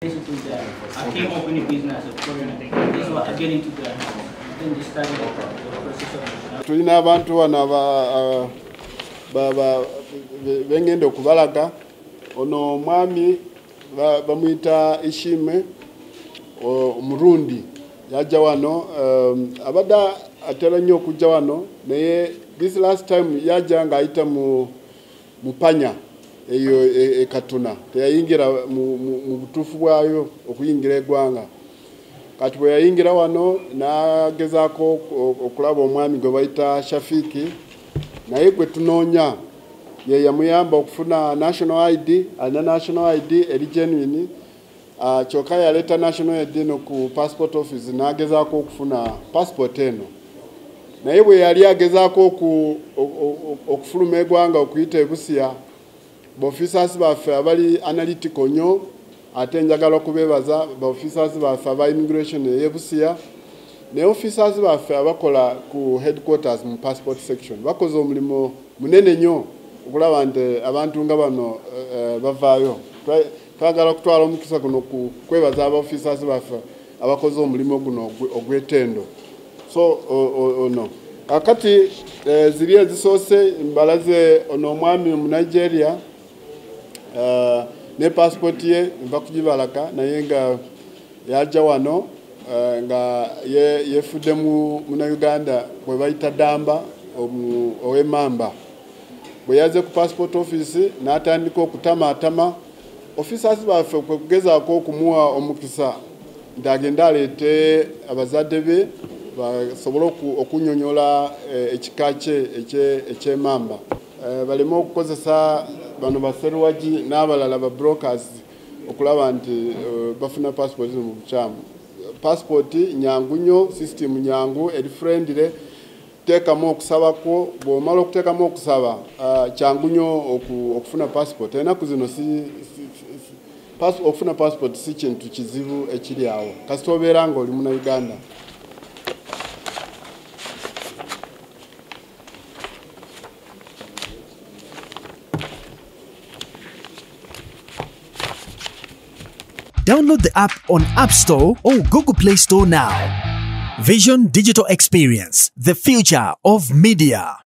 Basically, I came open a business of Korean. This is what I get into then just started the process of tulina abantu wano bengenda okubalaga ono omwami bamuyita Ishime Omurundi yajja wano abadde atera nnyo okujja wano naye this last time yajja ng'ayita mu panya eyo ekatuna teyayingira mu butuufu bwayo okuyingira eggwanga kati bwe yayingira wano n'agezaako okulaba omwami gwe bayita Shafiki naye gwe tunoonya ye yamuyamba okufuna national ID alina national ID eri genuine kyokka yaleeta national ID no ku passport office n'agezaako okufuna passport eno naye bwe yali agezaako okufuluma eggwanga okuyita ebusiya officers baffe abali analytical nnyo ate njagala okubeebaza officers baffe aba immigration eyebusiya ne officers baffe abakola ku headquarters mu passport section bakoze omulimu munene nnyo okulaba nti abantu nga bano bavaayo twagala okutwala omukisa guno kwebaza aba officers baffe abakoze omulimu guno ogw'ettendo so ono kakati ziri ezisoose mbalaze ono omwami mu Nigeria ne passport ye nva kugibalaga naye nga yajja wano nga yefudde mu Uganda bwe bayita Damba ow'Emmamba bwe yaze ku passport office n'atandika okutamaatama officers baffe kugezaako okumuwa omukisa nti agende aleete abazadde be basobole okunyonyola ekika kye eky'Emmamba baleme okukozesa bano baseruwaji n'abalala ba brokers okulaba nti bafuna passport mu bukyamu passport nyangu nnyo system nyangu eri friendly teekamu okusabako bw'omala okuteekamu okusaba kyangu nnyo okufuna passport ennaku zino okufuna passport si kintu kizibu ekiri awo kasita obeera nga oli mu Uganda. Download the app on App Store or Google Play Store now. Vision Digital Experience, the future of media.